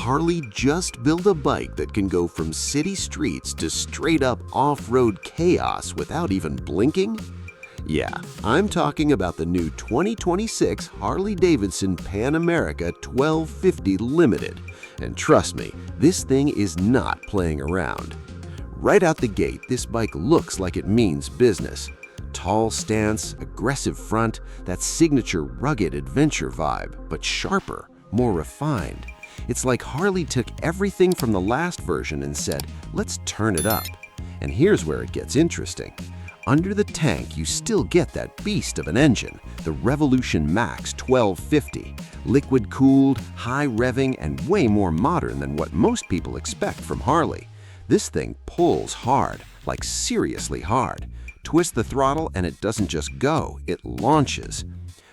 Harley just built a bike that can go from city streets to straight-up off-road chaos without even blinking? Yeah, I'm talking about the new 2026 Harley-Davidson Pan America 1250 Limited. And trust me, this thing is not playing around. Right out the gate, this bike looks like it means business. Tall stance, aggressive front, that signature rugged adventure vibe, but sharper, more refined. It's like Harley took everything from the last version and said, let's turn it up. And here's where it gets interesting. Under the tank, you still get that beast of an engine, the Revolution Max 1250, liquid-cooled, high-revving, and way more modern than what most people expect from Harley. This thing pulls hard, like seriously hard. Twist the throttle and it doesn't just go, it launches.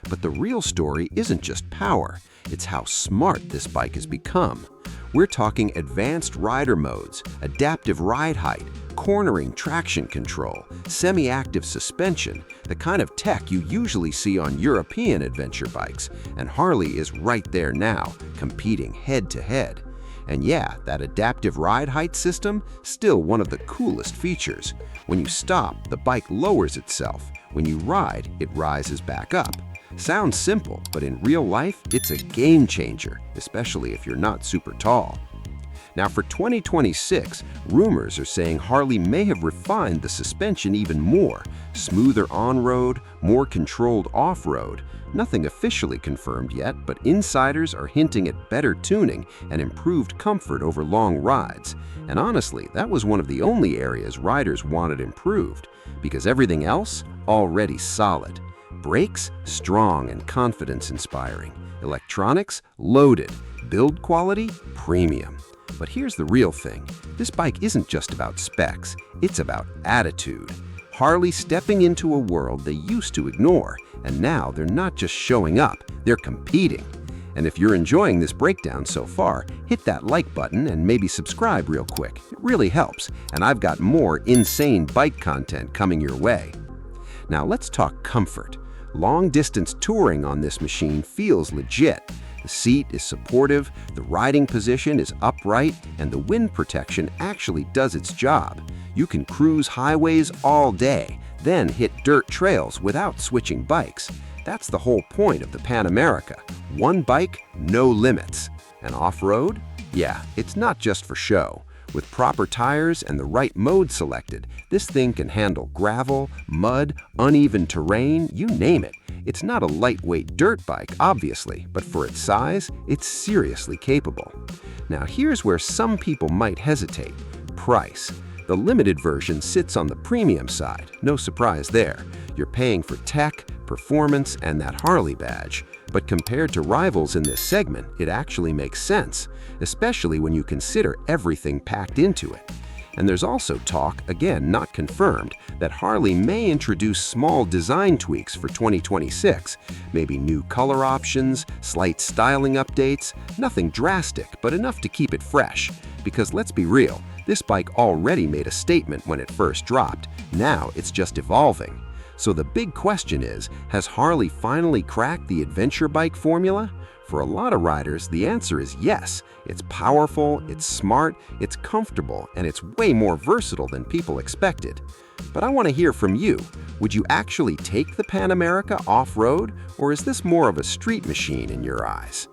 But the real story isn't just power, it's how smart this bike has become. We're talking advanced rider modes, adaptive ride height, cornering traction control, semi-active suspension, the kind of tech you usually see on European adventure bikes, and Harley is right there now, competing head-to-head. And yeah, that adaptive ride height system, still one of the coolest features. When you stop, the bike lowers itself. When you ride, it rises back up. Sounds simple, but in real life, it's a game changer, especially if you're not super tall. Now for 2026, rumors are saying Harley may have refined the suspension even more, smoother on-road, more controlled off-road. Nothing officially confirmed yet, but insiders are hinting at better tuning and improved comfort over long rides. And honestly, that was one of the only areas riders wanted improved, because everything else, already solid. Brakes, strong and confidence-inspiring. Electronics, loaded. Build quality, premium. But here's the real thing. This bike isn't just about specs, it's about attitude. Harley stepping into a world they used to ignore, and now they're not just showing up, they're competing. And if you're enjoying this breakdown so far, hit that like button and maybe subscribe real quick. It really helps, and I've got more insane bike content coming your way. Now let's talk comfort. Long-distance touring on this machine feels legit. The seat is supportive, the riding position is upright, and the wind protection actually does its job. You can cruise highways all day, then hit dirt trails without switching bikes. That's the whole point of the Pan America. One bike, no limits. And off-road? Yeah, it's not just for show. With proper tires and the right mode selected, this thing can handle gravel, mud, uneven terrain, you name it. It's not a lightweight dirt bike, obviously, but for its size, it's seriously capable. Now here's where some people might hesitate. Price. The limited version sits on the premium side, no surprise there. You're paying for tech, performance, and that Harley badge. But compared to rivals in this segment, it actually makes sense, especially when you consider everything packed into it. And there's also talk, again not confirmed, that Harley may introduce small design tweaks for 2026, maybe new color options, slight styling updates, nothing drastic, but enough to keep it fresh. Because let's be real, this bike already made a statement when it first dropped. Now it's just evolving. So the big question is, has Harley finally cracked the adventure bike formula? For a lot of riders, the answer is yes. It's powerful, it's smart, it's comfortable, and it's way more versatile than people expected. But I want to hear from you. Would you actually take the Pan America off-road, or is this more of a street machine in your eyes?